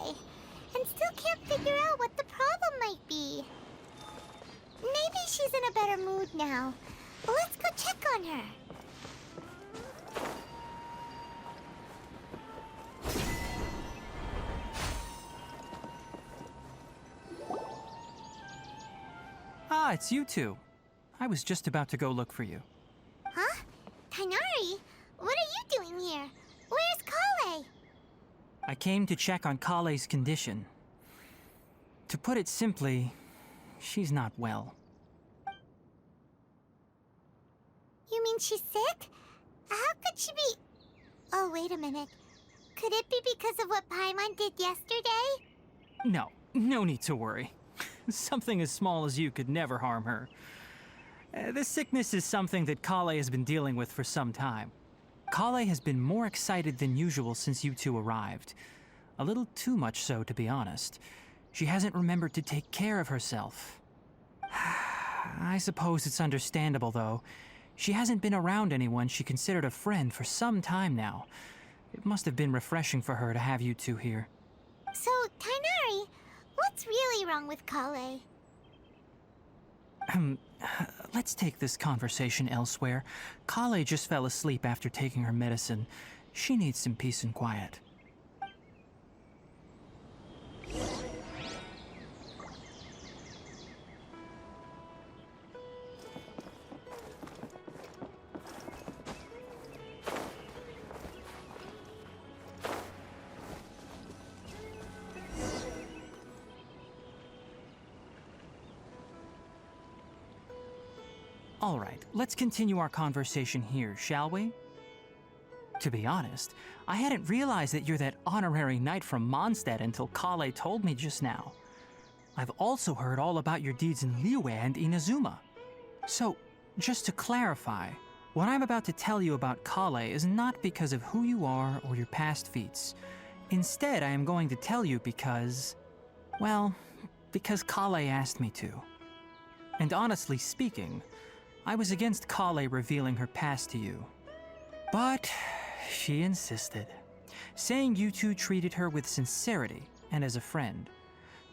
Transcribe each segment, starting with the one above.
Kale, and still can't figure out what the problem might be. Maybe she's in a better mood now. Let's go check on her. Ah, it's you two. I was just about to go look for you. Huh? Tighnari? What are you doing here? Where's Kale? I came to check on Kale's condition. To put it simply, she's not well. You mean she's sick? How could she be... Oh, wait a minute. Could it be because of what Paimon did yesterday? No need to worry. Something as small as you could never harm her. This sickness is something that Kale has been dealing with for some time. Kale has been more excited than usual since you two arrived. A little too much so, to be honest. She hasn't remembered to take care of herself. I suppose it's understandable, though. She hasn't been around anyone she considered a friend for some time now. It must have been refreshing for her to have you two here. So, Tighnari, what's really wrong with Kale? Let's take this conversation elsewhere. Kale just fell asleep after taking her medicine. She needs some peace and quiet. All right, let's continue our conversation here, shall we? To be honest, I hadn't realized that you're that honorary knight from Mondstadt until Kale told me just now. I've also heard all about your deeds in Liyue and Inazuma. So, just to clarify, what I'm about to tell you about Kale is not because of who you are or your past feats. Instead, I am going to tell you because... well, because Kale asked me to. And honestly speaking, I was against Kale revealing her past to you. But she insisted, saying you two treated her with sincerity and as a friend.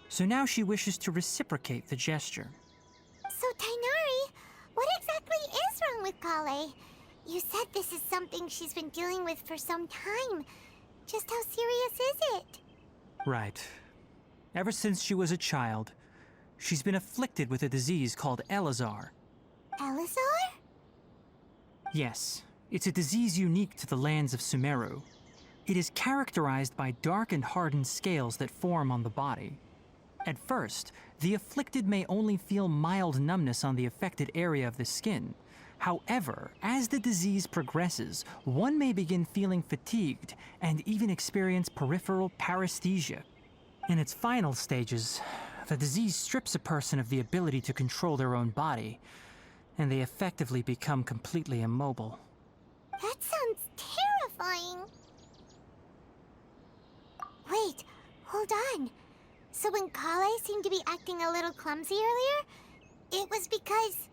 So now she wishes to reciprocate the gesture. So, Tighnari, what exactly is wrong with Kale? You said this is something she's been dealing with for some time. Just how serious is it? Right. Ever since she was a child, she's been afflicted with a disease called Elazar. Elazar? Yes, it's a disease unique to the lands of Sumeru. It is characterized by dark and hardened scales that form on the body. At first, the afflicted may only feel mild numbness on the affected area of the skin. However, as the disease progresses, one may begin feeling fatigued and even experience peripheral paresthesia. In its final stages, the disease strips a person of the ability to control their own body, and they effectively become completely immobile. That sounds terrifying. Wait, hold on. So when Kale seemed to be acting a little clumsy earlier, it was because...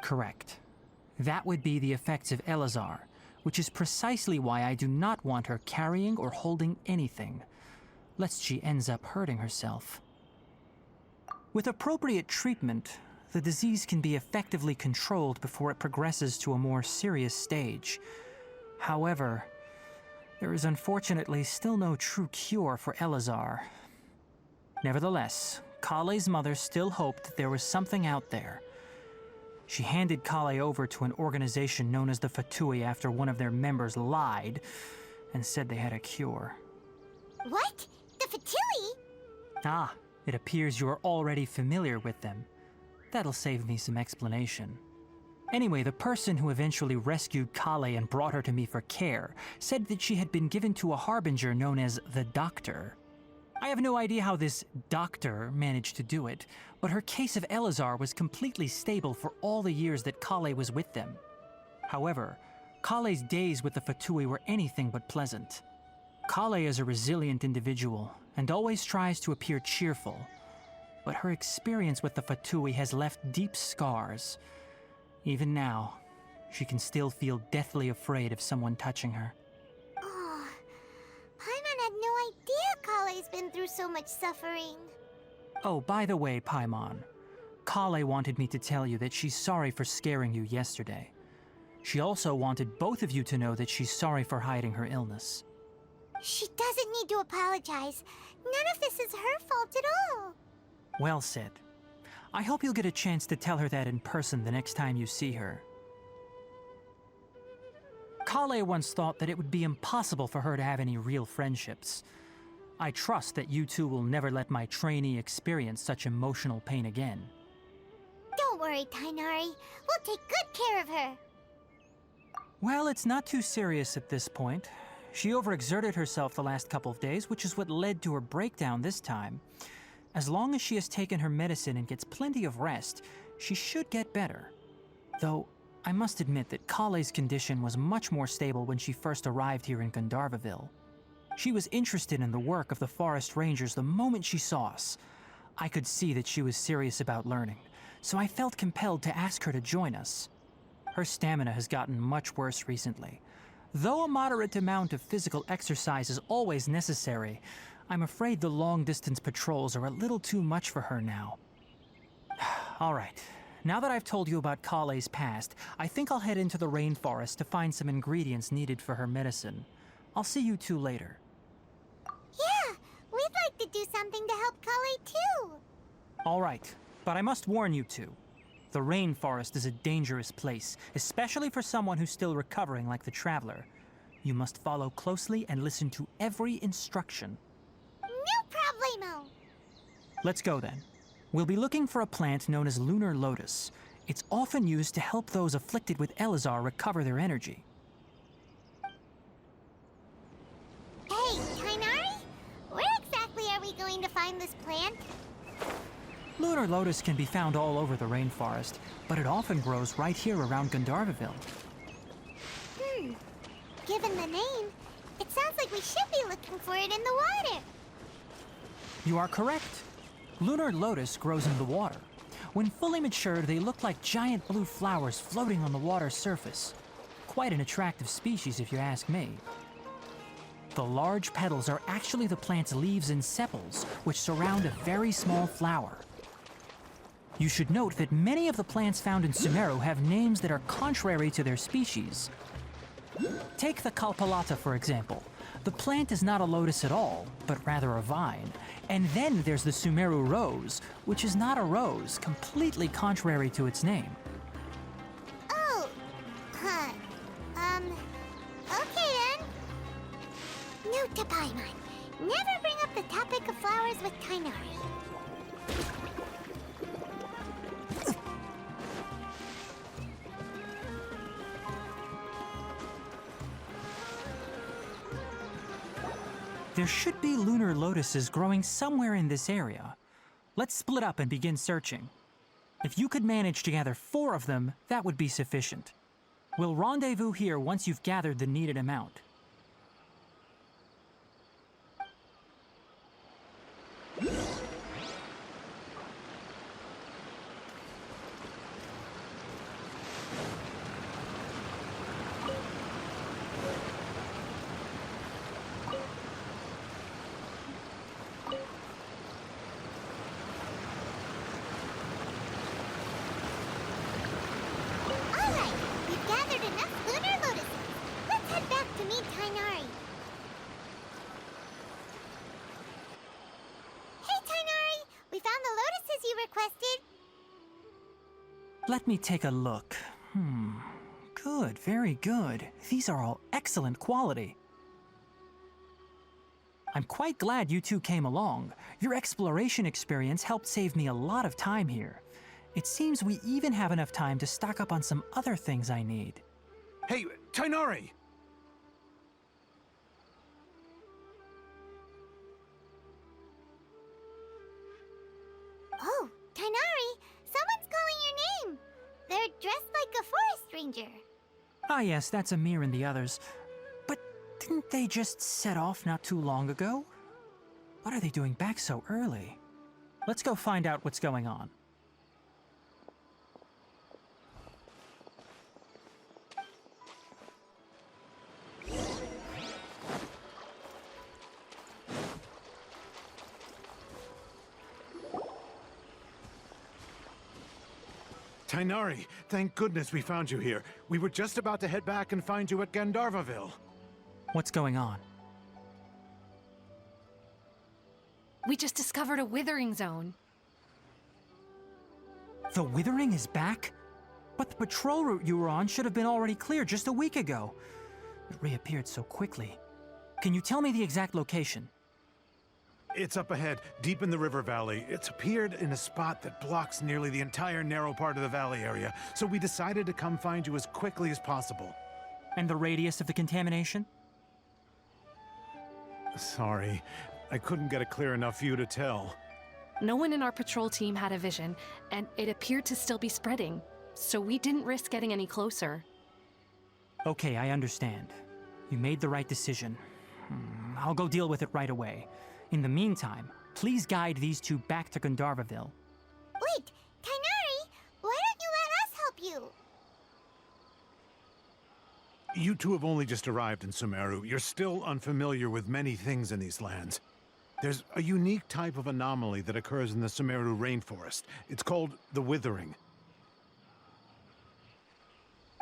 Correct. That would be the effects of Elazar, which is precisely why I do not want her carrying or holding anything, lest she ends up hurting herself. With appropriate treatment, the disease can be effectively controlled before it progresses to a more serious stage. However, there is unfortunately still no true cure for Elazar. Nevertheless, Kale's mother still hoped that there was something out there. She handed Kale over to an organization known as the Fatui after one of their members lied and said they had a cure. What? The Fatui? Ah, it appears you are already familiar with them. That'll save me some explanation. Anyway, the person who eventually rescued Kale and brought her to me for care said that she had been given to a harbinger known as the Doctor. I have no idea how this doctor managed to do it, but her case of Elazar was completely stable for all the years that Kale was with them. However, Kale's days with the Fatui were anything but pleasant. Kale is a resilient individual and always tries to appear cheerful, but her experience with the Fatui has left deep scars. Even now, she can still feel deathly afraid of someone touching her. Oh, Paimon had no idea through so much suffering. Oh, by the way, Paimon, Kale wanted me to tell you that she's sorry for scaring you yesterday. She also wanted both of you to know that she's sorry for hiding her illness. She doesn't need to apologize. None of this is her fault at all. Well said. I hope you'll get a chance to tell her that in person the next time you see her. Kale once thought that it would be impossible for her to have any real friendships. I trust that you two will never let my trainee experience such emotional pain again. Don't worry, Tainari. We'll take good care of her. Well, it's not too serious at this point. She overexerted herself the last couple of days, which is what led to her breakdown this time. As long as she has taken her medicine and gets plenty of rest, she should get better. Though, I must admit that Kale's condition was much more stable when she first arrived here in Gandharvaville. She was interested in the work of the forest rangers the moment she saw us. I could see that she was serious about learning, so I felt compelled to ask her to join us. Her stamina has gotten much worse recently. Though a moderate amount of physical exercise is always necessary, I'm afraid the long-distance patrols are a little too much for her now. All right, now that I've told you about Kale's past, I think I'll head into the rainforest to find some ingredients needed for her medicine. I'll see you two later. Yeah, we'd like to do something to help Kale too. All right, but I must warn you two. The rainforest is a dangerous place, especially for someone who's still recovering like the Traveler. You must follow closely and listen to every instruction. No problemo. Let's go then. We'll be looking for a plant known as lunar lotus. It's often used to help those afflicted with Elazar recover their energy. Hey, Tainari? Where exactly are we going to find this plant? Lunar lotus can be found all over the rainforest, but it often grows right here around Gandharvaville. Given the name, it sounds like we should be looking for it in the water. You are correct. Lunar lotus grows in the water. When fully matured, they look like giant blue flowers floating on the water's surface. Quite an attractive species, if you ask me. The large petals are actually the plant's leaves and sepals, which surround a very small flower. You should note that many of the plants found in Sumeru have names that are contrary to their species. Take the Kalpalata, for example. The plant is not a lotus at all, but rather a vine. And then there's the Sumeru rose, which is not a rose, completely contrary to its name. Oh, huh. Okay then. Note to Paimon. Never bring up the topic of flowers with Tainari. There should be lunar lotuses growing somewhere in this area. Let's split up and begin searching. If you could manage to gather 4 of them, that would be sufficient. We'll rendezvous here once you've gathered the needed amount. Alright, we've gathered enough lunar lotuses. Let's head back to meet Tainari. Hey Tainari, we found the lotuses you requested. Let me take a look. Good, very good. These are all excellent quality. I'm quite glad you two came along. Your exploration experience helped save me a lot of time here. It seems we even have enough time to stock up on some other things I need. Hey, Tainari! Oh, Tainari, someone's calling your name. They're dressed like a forest ranger. Ah yes, that's Amir and the others. But didn't they just set off not too long ago? What are they doing back so early? Let's go find out what's going on. Tainari, thank goodness we found you here. We were just about to head back and find you at Gandharvaville. What's going on? We just discovered a withering zone. The withering is back? But the patrol route you were on should have been already clear just a week ago. It reappeared so quickly. Can you tell me the exact location? It's up ahead, deep in the river valley. It's appeared in a spot that blocks nearly the entire narrow part of the valley area, so we decided to come find you as quickly as possible. And the radius of the contamination? Sorry, I couldn't get a clear enough view to tell. No one in our patrol team had a vision, and it appeared to still be spreading, so we didn't risk getting any closer. Okay, I understand. You made the right decision. I'll go deal with it right away. In the meantime, please guide these two back to Gandharvaville. Wait, Tainari, why don't you let us help you? You two have only just arrived in Sumeru. You're still unfamiliar with many things in these lands. There's a unique type of anomaly that occurs in the Sumeru rainforest. It's called the withering.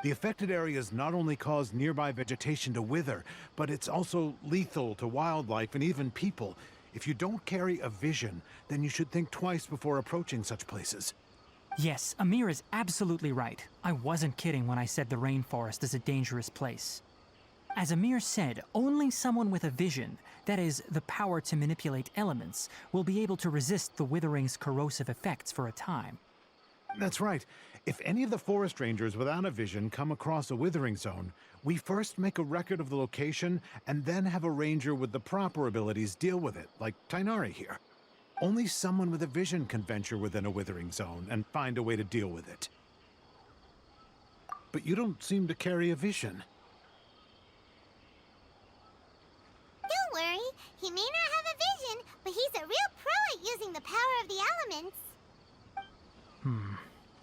The affected areas not only cause nearby vegetation to wither, but it's also lethal to wildlife and even people. If you don't carry a vision, then you should think twice before approaching such places. Yes, Amir is absolutely right. I wasn't kidding when I said the rainforest is a dangerous place. As Amir said, only someone with a vision, that is, the power to manipulate elements, will be able to resist the withering's corrosive effects for a time. That's right. If any of the forest rangers without a vision come across a withering zone, we first make a record of the location and then have a ranger with the proper abilities deal with it, like Tainari here. Only someone with a vision can venture within a withering zone and find a way to deal with it. But you don't seem to carry a vision. Don't worry, he may not have a vision, but he's a real pro at using the power of the elements.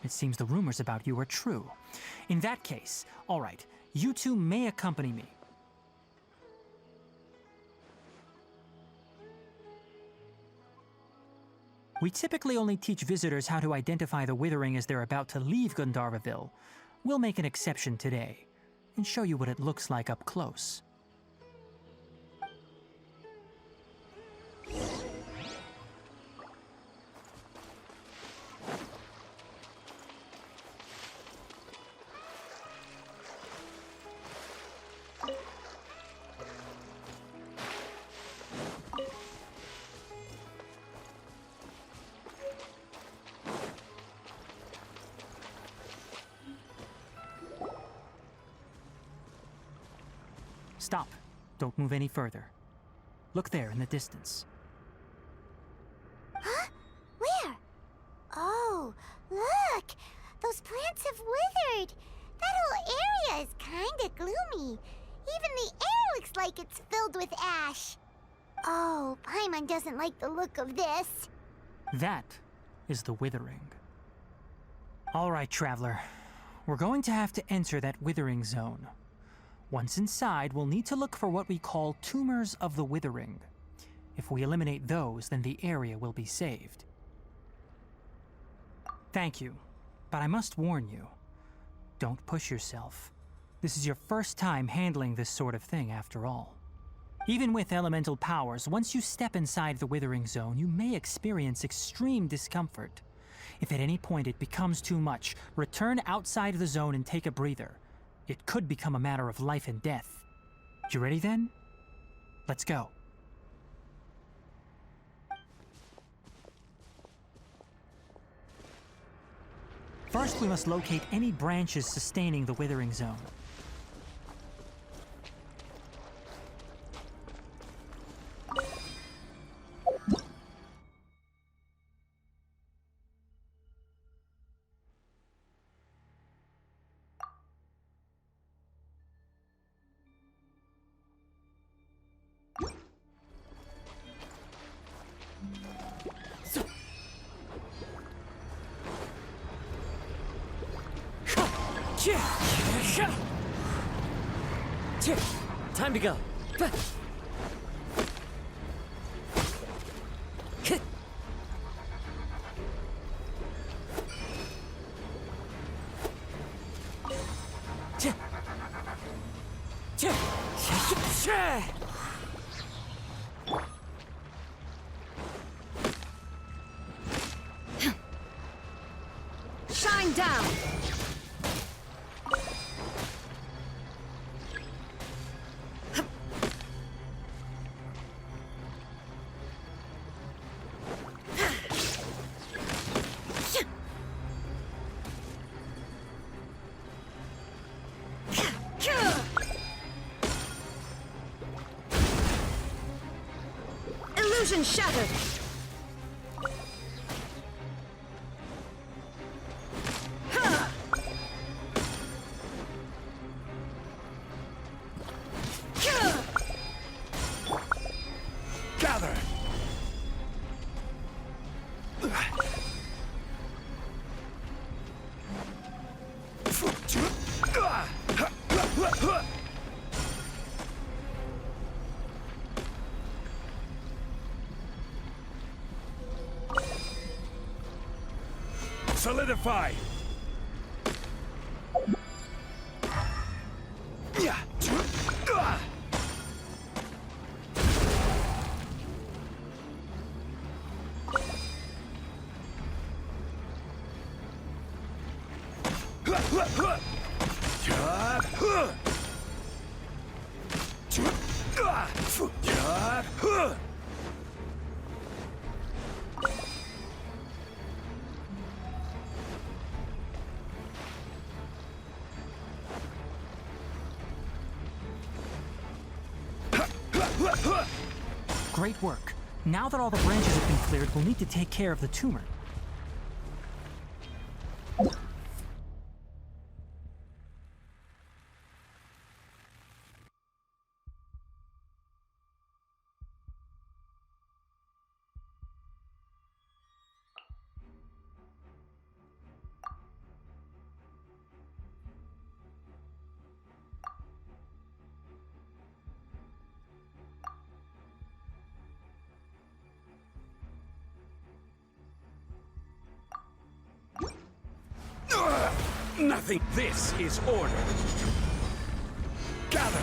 It seems the rumors about you are true. In that case, all right, you two may accompany me. We typically only teach visitors how to identify the withering as they're about to leave Gandharvaville. We'll make an exception today and show you what it looks like up close. Stop. Don't move any further. Look there in the distance. Huh? Where? Oh, look! Those plants have withered! That whole area is kinda gloomy. Even the air looks like it's filled with ash. Oh, Paimon doesn't like the look of this. That is the withering. All right, traveler. We're going to have to enter that withering zone. Once inside, we'll need to look for what we call tumors of the withering. If we eliminate those, then the area will be saved. Thank you, but I must warn you. Don't push yourself. This is your first time handling this sort of thing, after all. Even with elemental powers, once you step inside the withering zone, you may experience extreme discomfort. If at any point it becomes too much, return outside the zone and take a breather. It could become a matter of life and death. You ready then? Let's go. First, we must locate any branches sustaining the withering zone. Time to go. Shine down! Illusion shattered! Gather! Solidify! Great work. Now that all the branches have been cleared, we'll need to take care of the tumor. Nothing. This is order. Gather!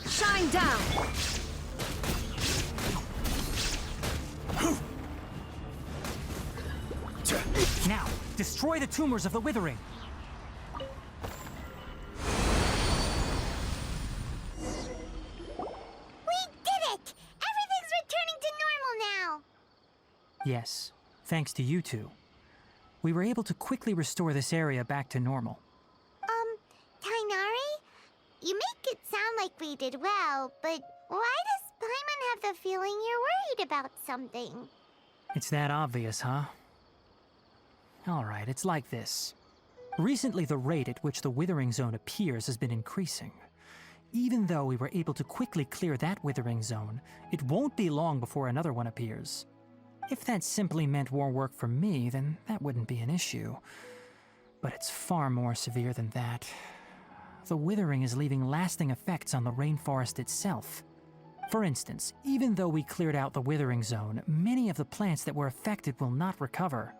Shine down! Now, destroy the tumors of the withering. Yes, thanks to you two. We were able to quickly restore this area back to normal. Tainari? You make it sound like we did well, but why does Paimon have the feeling you're worried about something? It's that obvious, huh? Alright, it's like this. Recently, the rate at which the withering zone appears has been increasing. Even though we were able to quickly clear that withering zone, it won't be long before another one appears. If that simply meant more work for me, then that wouldn't be an issue. But it's far more severe than that. The withering is leaving lasting effects on the rainforest itself. For instance, even though we cleared out the withering zone, many of the plants that were affected will not recover.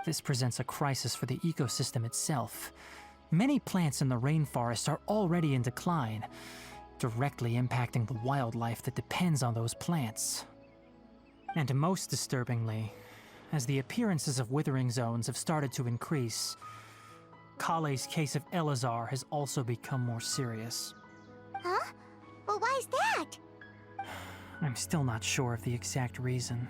This presents a crisis for the ecosystem itself. Many plants in the rainforest are already in decline, directly impacting the wildlife that depends on those plants. And most disturbingly, as the appearances of withering zones have started to increase, Kale's case of Elazar has also become more serious. Huh? But why's that? I'm still not sure of the exact reason.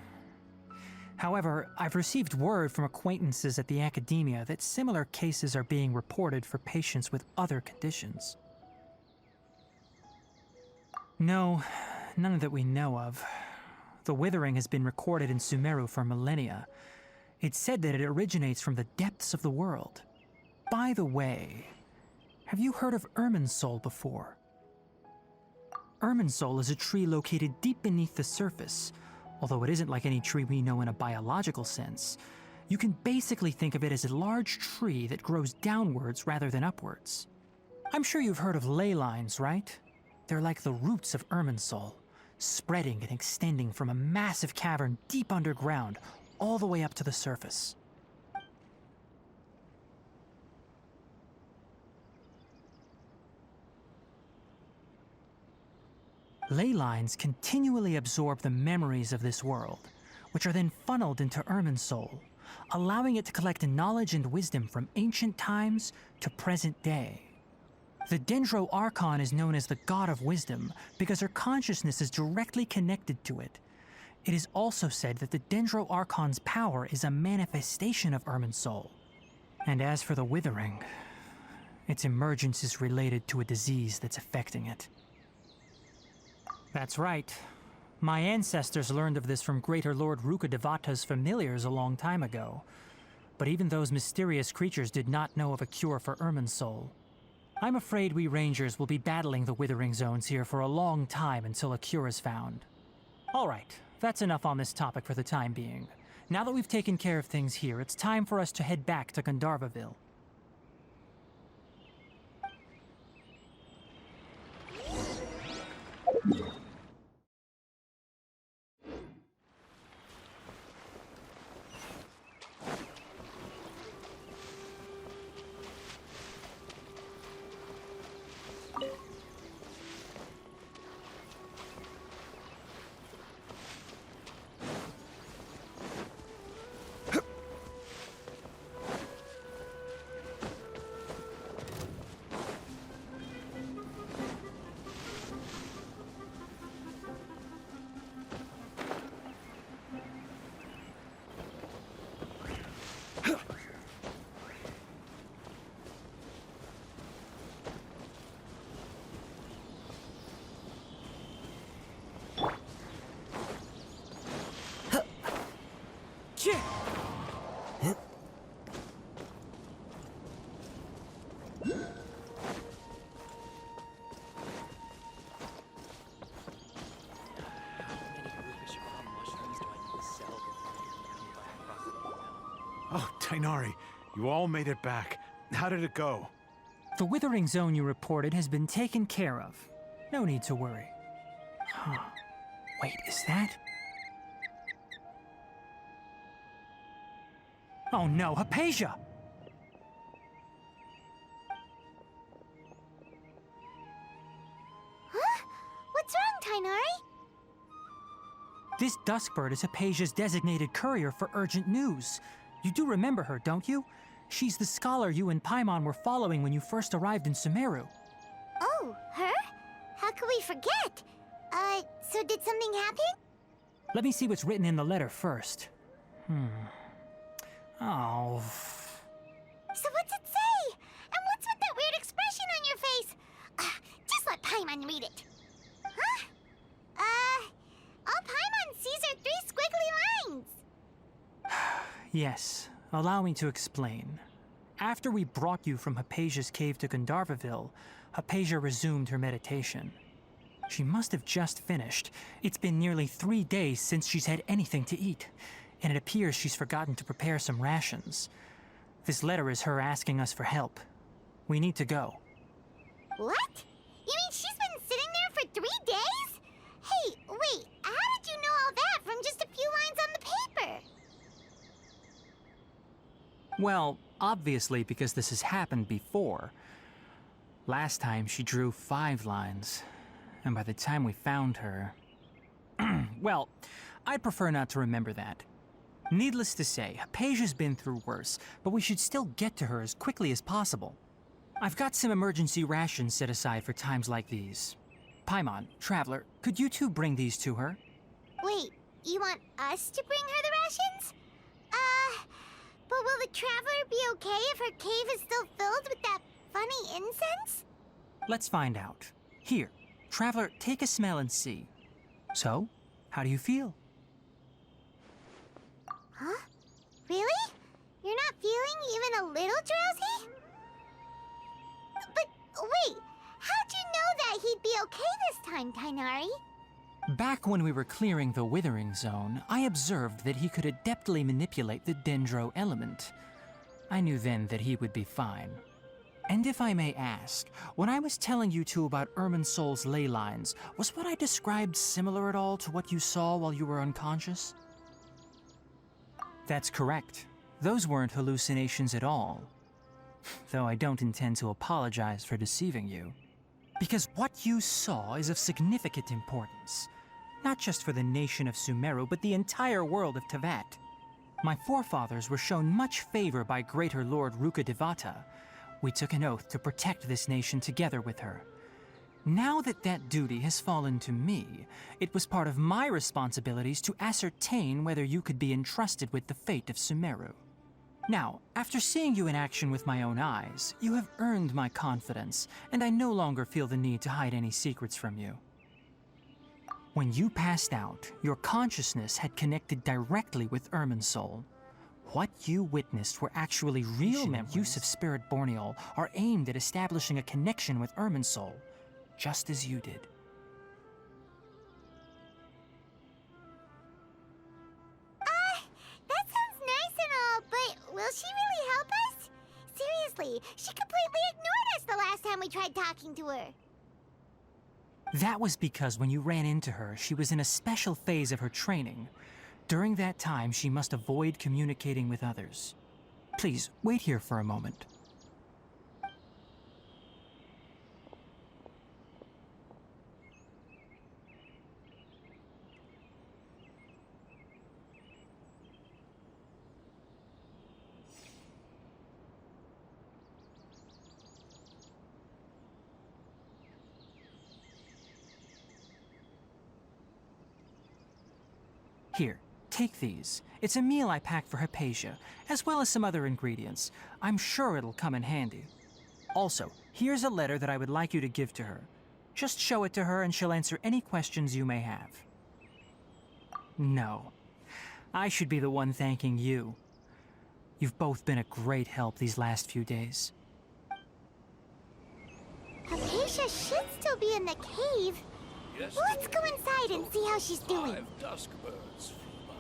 However, I've received word from acquaintances at the academia that similar cases are being reported for patients with other conditions. No, none that we know of. The withering has been recorded in Sumeru for millennia. It's said that it originates from the depths of the world. By the way, have you heard of Irminsul before? Irminsul is a tree located deep beneath the surface. Although it isn't like any tree we know in a biological sense, you can basically think of it as a large tree that grows downwards rather than upwards. I'm sure you've heard of ley lines, right? They're like the roots of Irminsul, spreading and extending from a massive cavern deep underground, all the way up to the surface. Ley lines continually absorb the memories of this world, which are then funneled into Irminsul, allowing it to collect knowledge and wisdom from ancient times to present day. The Dendro Archon is known as the God of Wisdom because her consciousness is directly connected to it. It is also said that the Dendro Archon's power is a manifestation of Irminsul. And as for the Withering, its emergence is related to a disease that's affecting it. That's right. My ancestors learned of this from Greater Lord Rukkhadevata's familiars a long time ago. But even those mysterious creatures did not know of a cure for Irminsul. I'm afraid we Rangers will be battling the Withering Zones here for a long time until a cure is found. Alright, that's enough on this topic for the time being. Now that we've taken care of things here, it's time for us to head back to Gandharvaville. Oh, Tainari, you all made it back. How did it go? The Withering Zone you reported has been taken care of. No need to worry. Huh. Wait, is that? Oh no, Hypatia! Huh? What's wrong, Tainari? This Duskbird is Hypatia's designated courier for urgent news. You do remember her, don't you? She's the scholar you and Paimon were following when you first arrived in Sumeru. Oh, her? How could we forget? So did something happen? Let me see what's written in the letter first. Oh. So what's it say? And what's with that weird expression on your face? Just let Paimon read it. Huh? All Paimon sees are 3 squiggly lines. Yes, allow me to explain. After we brought you from Hypatia's cave to Gandharvaville, Hypatia resumed her meditation. She must have just finished. It's been nearly 3 days since she's had anything to eat, and it appears she's forgotten to prepare some rations. This letter is her asking us for help. We need to go. What? You mean she's been sitting there for 3 days? Hey, wait, how did you know all that from just a few lines on the paper? Well, obviously because this has happened before. Last time she drew 5 lines, and by the time we found her... well, I'd prefer not to remember that. Needless to say, Hypatia's been through worse, but we should still get to her as quickly as possible. I've got some emergency rations set aside for times like these. Paimon, Traveler, could you two bring these to her? Wait, you want us to bring her the rations? But will the Traveler be okay if her cave is still filled with that funny incense? Let's find out. Here, Traveler, take a smell and see. So, how do you feel? Huh? Really? You're not feeling even a little drowsy? But wait, how'd you know that he'd be okay this time, Tainari? Back when we were clearing the Withering Zone, I observed that he could adeptly manipulate the Dendro element. I knew then that he would be fine. And if I may ask, when I was telling you two about Irminsul's ley lines, was what I described similar at all to what you saw while you were unconscious? That's correct. Those weren't hallucinations at all. Though I don't intend to apologize for deceiving you. Because what you saw is of significant importance. Not just for the nation of Sumeru, but the entire world of Tevat. My forefathers were shown much favor by Greater Lord Rukkhadevata. We took an oath to protect this nation together with her. Now that that duty has fallen to me, it was part of my responsibilities to ascertain whether you could be entrusted with the fate of Sumeru. Now, after seeing you in action with my own eyes, you have earned my confidence, and I no longer feel the need to hide any secrets from you. When you passed out, your consciousness had connected directly with Irminsul. What you witnessed were actually real memories. Use of Spirit Borneol are aimed at establishing a connection with Irminsul, just as you did. That sounds nice and all, but will she really help us? Seriously, she completely ignored us the last time we tried talking to her. That was because when you ran into her, she was in a special phase of her training. During that time, she must avoid communicating with others. Please, wait here for a moment. Here, take these. It's a meal I packed for Hypatia, as well as some other ingredients. I'm sure it'll come in handy. Also, here's a letter that I would like you to give to her. Just show it to her and she'll answer any questions you may have. No. I should be the one thanking you. You've both been a great help these last few days. Hypatia should still be in the cave. Let's go inside and see how she's doing. 5 dusk birds flew by.